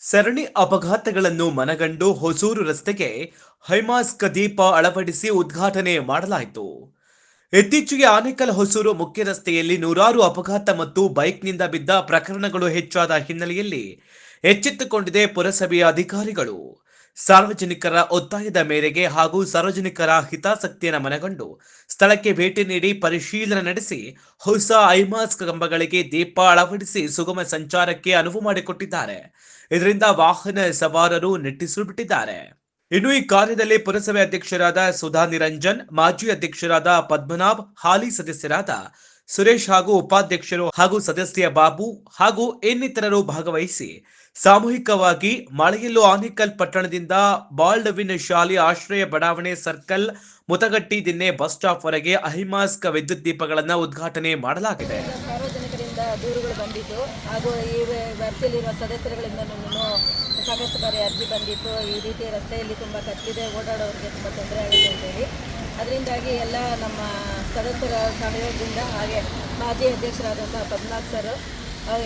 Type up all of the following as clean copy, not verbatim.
ಸರಣಿ ಅಪಘಾತಗಳನ್ನು ಮನಗಂಡು ಹೊಸೂರು ರಸ್ತೆಗೆ ಹೈಮಾಸ್ಕ್ ದೀಪ ಅಳವಡಿಸಿ ಉದ್ಘಾಟನೆ ಮಾಡಲಾಯಿತು. ಇತ್ತೀಚೆಗೆ ಆನೇಕಲ್ ಹೊಸೂರು ಮುಖ್ಯ ರಸ್ತೆಯಲ್ಲಿ ನೂರಾರು ಅಪಘಾತ ಮತ್ತು ಬೈಕ್ನಿಂದ ಬಿದ್ದ ಪ್ರಕರಣಗಳು ಹೆಚ್ಚಾದ ಹಿನ್ನೆಲೆಯಲ್ಲಿ ಎಚ್ಚೆತ್ತುಕೊಂಡಿದೆ ಪುರಸಭೆಯ ಅಧಿಕಾರಿಗಳು. ಸಾರ್ವಜನಿಕರ ಒತ್ತಾಯದ ಮೇರೆಗೆ ಹಾಗೂ ಸಾರ್ವಜನಿಕರ ಹಿತಾಸಕ್ತಿಯನ್ನು ಮನಗಂಡು ಸ್ಥಳಕ್ಕೆ ಭೇಟಿ ನೀಡಿ ಪರಿಶೀಲನೆ ನಡೆಸಿ ಹೊಸ ಐಮಾಸ್ಕ್ ಕಂಬಗಳಿಗೆ ದೀಪ ಅಳವಡಿಸಿ ಸುಗಮ ಸಂಚಾರಕ್ಕೆ ಅನುವು ಮಾಡಿಕೊಟ್ಟಿದ್ದಾರೆ. ಇದರಿಂದ ವಾಹನ ಸವಾರರು ನಿಟ್ಟಿಸಲು ಬಿಟ್ಟಿದ್ದಾರೆ. ಇನ್ನು ಈ ಕಾರ್ಯದಲ್ಲಿ ಪುರಸಭೆ ಅಧ್ಯಕ್ಷರಾದ ಸುಧಾ ನಿರಂಜನ್, ಮಾಜಿ ಅಧ್ಯಕ್ಷರಾದ ಪದ್ಮನಾಭ್, ಹಾಲಿ ಸದಸ್ಯರಾದ ಸುರೇಶ್ ಹಾಗೂ ಉಪಾಧ್ಯಕ್ಷರು ಹಾಗೂ ಸದಸ್ಯ ಬಾಬು ಹಾಗೂ ಇನ್ನಿತರರು ಭಾಗವಹಿಸಿ ಸಾಮೂಹಿಕವಾಗಿ ಮಳೆಯಲ್ಲೂ ಆನೇಕಲ್ ಪಟ್ಟಣದಿಂದ ಬಾಲ್ಡವಿನ್ ಶಾಲೆ ಆಶ್ರಯ ಬಡಾವಣೆ ಸರ್ಕಲ್ ಮುತಗಟ್ಟಿ ದಿನ್ನೆ ಬಸ್ ಸ್ಟಾಪ್ ವರೆಗೆ ಅಹಿಮಾಸ್ಕ್ ವಿದ್ಯುತ್ ದೀಪಗಳನ್ನು ಉದ್ಘಾಟನೆ ಮಾಡಲಾಗಿದೆ. ಸಾರ್ವಜನಿಕರಿಂದ ದೂರುಗಳು ಬಂದಿದ್ದು ಹಾಗೂ ಈ ವ್ಯಾಪ್ತಿಯಲ್ಲಿರುವ ಸದಸ್ಯರುಗಳಿಂದನೂ ಸಾಕಷ್ಟು ಬಾರಿ ಅರ್ಜಿ ಬಂದಿತ್ತು. ಈ ರೀತಿ ರಸ್ತೆಯಲ್ಲಿ ತುಂಬ ಕಚ್ಚಿದೆ, ಓಡಾಡೋರಿಗೆ ತುಂಬ ತೊಂದರೆ ಆಗಿದೆ ಅಂತೇಳಿ. ಅದರಿಂದಾಗಿ ಎಲ್ಲ ನಮ್ಮ ಸದಸ್ಯರ ಸಹಯೋಗದಿಂದ ಹಾಗೆ ಮಾಜಿ ಅಧ್ಯಕ್ಷರಾದಂಥ ಪದ್ಮನಾಭ್ ಸರ್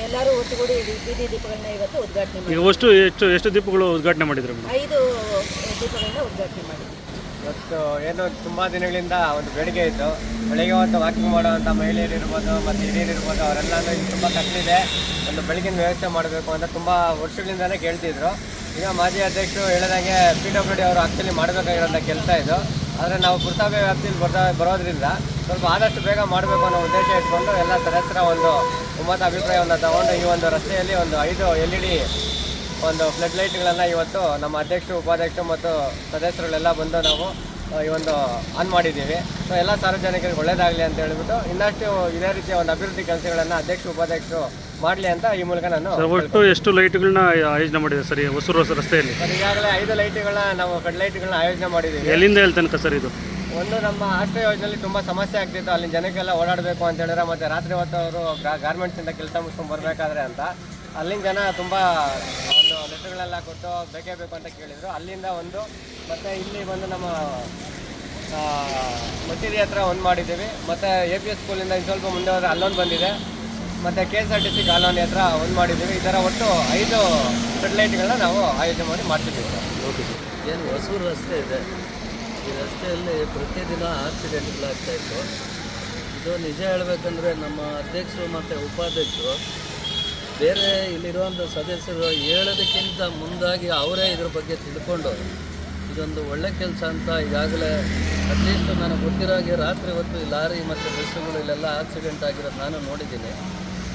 ಎಲ್ಲರೂ ಒಟ್ಟುಗೂಡಿ ಬೀದಿ ದೀಪಗಳನ್ನ ಇವತ್ತು ಉದ್ಘಾಟನೆ ಮಾಡಿ ಎಷ್ಟು ದೀಪಗಳು ಉದ್ಘಾಟನೆ ಮಾಡಿದ್ರು? 5 ದೀಪಗಳನ್ನ ಉದ್ಘಾಟನೆ ಮಾಡಿದ್ವಿ. ಇವತ್ತು ಏನು ತುಂಬ ದಿನಗಳಿಂದ ಒಂದು ಬೇಡಿಕೆ ಇತ್ತು. ಬೆಳಿಗ್ಗೆ ಹೊತ್ತು ವಾಕಿಂಗ್ ಮಾಡುವಂಥ ಮಹಿಳೆಯರು ಇರ್ಬೋದು ಮತ್ತು ಹಿರಿಯರು ಇರ್ಬೋದು, ಅವರೆಲ್ಲನೂ ಇಲ್ಲಿ ತುಂಬ ಕಷ್ಟಲಿದೆ, ಒಂದು ಬೆಳಗಿನ ವ್ಯವಸ್ಥೆ ಮಾಡಬೇಕು ಅಂತ ತುಂಬ ವರ್ಷಗಳಿಂದಲೇ ಕೇಳ್ತಿದ್ರು. ಈಗ ಮಾಜಿ ಅಧ್ಯಕ್ಷರು ಹೇಳಿದಂಗೆ PWD ಅವರು ಆ್ಯಕ್ಚುಲಿ ಮಾಡಬೇಕಾಗಿರೋಂಥ ಕೆಲಸ ಇದು. ಆದರೆ ನಾವು ಪುರಸಭೆ ವ್ಯಾಪ್ತಿಯಲ್ಲಿ ಬರೋದ್ರಿಂದ ಸ್ವಲ್ಪ ಆದಷ್ಟು ಬೇಗ ಮಾಡಬೇಕು ಅನ್ನೋ ಉದ್ದೇಶ ಇಟ್ಕೊಂಡು ಎಲ್ಲ ಸದಸ್ಯರ ಒಂದು ಒಮ್ಮತ ಅಭಿಪ್ರಾಯವನ್ನು ತಗೊಂಡು ಈ ಒಂದು ರಸ್ತೆಯಲ್ಲಿ ಒಂದು 5 LED ಒಂದು ಫ್ಲಡ್ ಲೈಟ್ಗಳನ್ನು ಇವತ್ತು ನಮ್ಮ ಅಧ್ಯಕ್ಷರು, ಉಪಾಧ್ಯಕ್ಷರು ಮತ್ತು ಸದಸ್ಯರುಗಳೆಲ್ಲ ಬಂದು ನಾವು ಈ ಒಂದು ಆನ್ ಮಾಡಿದ್ದೀವಿ. ಸೊ ಎಲ್ಲ ಸಾರ್ವಜನಿಕರಿಗೆ ಒಳ್ಳೆಯದಾಗಲಿ ಅಂತ ಹೇಳಿಬಿಟ್ಟು ಇನ್ನಷ್ಟು ಇದೇ ರೀತಿಯ ಒಂದು ಅಭಿವೃದ್ಧಿ ಕೆಲಸಗಳನ್ನು ಅಧ್ಯಕ್ಷರು, ಉಪಾಧ್ಯಕ್ಷರು ಮಾಡಲಿ ಅಂತ ಈ ಮೂಲಕ ನಾನು ಒಟ್ಟು ಎಷ್ಟು ಲೈಟ್ಗಳನ್ನ ಆಯೋಜನೆ ಮಾಡಿದೆ ಸರ್ ಹೊಸೂರು ರಸ್ತೆಯಲ್ಲಿ? ಸರ್ ಈಗಾಗಲೇ 5 ಲೈಟ್ಗಳನ್ನ ನಾವು ಫ್ಲಡ್ ಲೈಟ್ಗಳನ್ನ ಆಯೋಜನೆ ಮಾಡಿದ್ದೀವಿ. ಎಲ್ಲಿಂದ ಎಲ್ಲಿ ತನಕ ಸರ್ ಇದು? ಒಂದು ನಮ್ಮ ಆಶ್ರಯ ಯೋಜನೆಯಲ್ಲಿ ತುಂಬ ಸಮಸ್ಯೆ ಆಗ್ತಿತ್ತು, ಅಲ್ಲಿನ ಜನಕ್ಕೆಲ್ಲ ಓಡಾಡಬೇಕು ಅಂತ ಹೇಳಿದ್ರೆ, ಮತ್ತು ರಾತ್ರಿ ಹೊತ್ತು ಅವರು ಗಾರ್ಮೆಂಟ್ಸಿಂದ ಕೆಲಸ ಮುಗಿಸ್ಕೊಂಡು ಬರಬೇಕಾದ್ರೆ ಅಂತ ಅಲ್ಲಿನ ಜನ ತುಂಬ ಒಂದು ಲೆಟರ್ಗಳೆಲ್ಲ ಕೊಟ್ಟು ಬೇಕೇ ಬೇಕು ಅಂತ ಕೇಳಿದರು. ಅಲ್ಲಿಂದ ಒಂದು ಮತ್ತು ಇಲ್ಲಿ ಬಂದು ನಮ್ಮ ಮಸೀದಿ ಹತ್ರ ಒಂದು ಮಾಡಿದ್ದೀವಿ, ಮತ್ತು APS ಸ್ಕೂಲಿಂದ ಇನ್ನು ಸ್ವಲ್ಪ ಮುಂದೆ ಹೋದರೆ ಅಲ್ಲೊಂದು ಬಂದಿದೆ, ಮತ್ತು KSRTC ಕಾಲೋನಿ ಹತ್ರ ಒಂದು ಮಾಡಿದ್ದೀವಿ. ಈ ಥರ ಒಟ್ಟು 5 ಸೆಟಲೈಟ್ಗಳನ್ನ ನಾವು ಆಯೋಜನೆ ಮಾಡಿ ಮಾಡ್ತಿದ್ದೀವಿ ಸರ್. Okay sir. ಏನು ಹೊಸೂರು ರಸ್ತೆ ಇದೆ, ಈ ರಸ್ತೆಯಲ್ಲಿ ಪ್ರತಿದಿನ ಆಕ್ಸಿಡೆಂಟ್ಗಳಾಗ್ತಾಯಿತ್ತು. ಇದು ನಿಜ ಹೇಳಬೇಕಂದ್ರೆ ನಮ್ಮ ಅಧ್ಯಕ್ಷರು ಮತ್ತು ಉಪಾಧ್ಯಕ್ಷರು ಬೇರೆ ಇಲ್ಲಿರುವಂಥ ಸದಸ್ಯರು ಹೇಳೋದಕ್ಕಿಂತ ಮುಂದಾಗಿ ಅವರೇ ಇದ್ರ ಬಗ್ಗೆ ತಿಳ್ಕೊಂಡು ಇದೊಂದು ಒಳ್ಳೆ ಕೆಲಸ ಅಂತ ಈಗಾಗಲೇ ಅಟ್ಲೀಸ್ಟ್ ನನಗೆ ಗೊತ್ತಿರೋಗೆ ರಾತ್ರಿ ಹೊತ್ತು ಈ ಲಾರಿ ಮತ್ತು ಬಸ್ಸುಗಳು ಇಲ್ಲೆಲ್ಲ ಆಕ್ಸಿಡೆಂಟ್ ಆಗಿರೋದು ನಾನು ನೋಡಿದ್ದೀನಿ.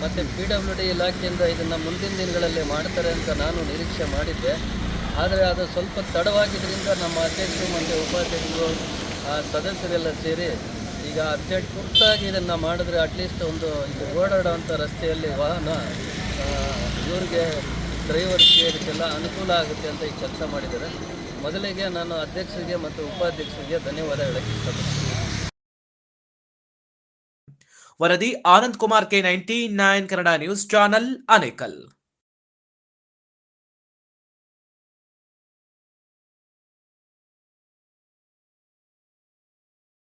ಮತ್ತು PWD ಇಲಾಖೆಯಿಂದ ಇದನ್ನು ಮುಂದಿನ ದಿನಗಳಲ್ಲಿ ಮಾಡ್ತಾರೆ ಅಂತ ನಾನು ನಿರೀಕ್ಷೆ ಮಾಡಿದ್ದೆ. ಆದರೆ ಅದು ಸ್ವಲ್ಪ ತಡವಾಗಿದ್ದರಿಂದ ನಮ್ಮ ಅಧ್ಯಕ್ಷರು ಮತ್ತು ಉಪಾಧ್ಯಕ್ಷರು ಸದಸ್ಯರೆಲ್ಲ ಸೇರಿ ಈಗ ಅರ್ಜೆಂಟ್ ತುರ್ತಾಗಿ ಇದನ್ನು ಮಾಡಿದ್ರೆ ಅಟ್ಲೀಸ್ಟ್ ಒಂದು ಇದು ಓಡಾಡೋವಂಥ ರಸ್ತೆಯಲ್ಲಿ ವಾಹನ ಇವ್ರಿಗೆ ಡ್ರೈವರ್ಸ್ಗೆ ಇದಕ್ಕೆಲ್ಲ ಅನುಕೂಲ ಆಗುತ್ತೆ ಅಂತ ಈ ಕೆಲಸ ಮಾಡಿದ್ದಾರೆ. ಮೊದಲಿಗೆ ನಾನು ಅಧ್ಯಕ್ಷರಿಗೆ ಮತ್ತು ಉಪಾಧ್ಯಕ್ಷರಿಗೆ ಧನ್ಯವಾದ ಹೇಳಕ್ಕೆ ಇಷ್ಟಪಡ್ತೀನಿ. ವರದಿ Anand Kumar, K99 Kannada news channel, Anekal.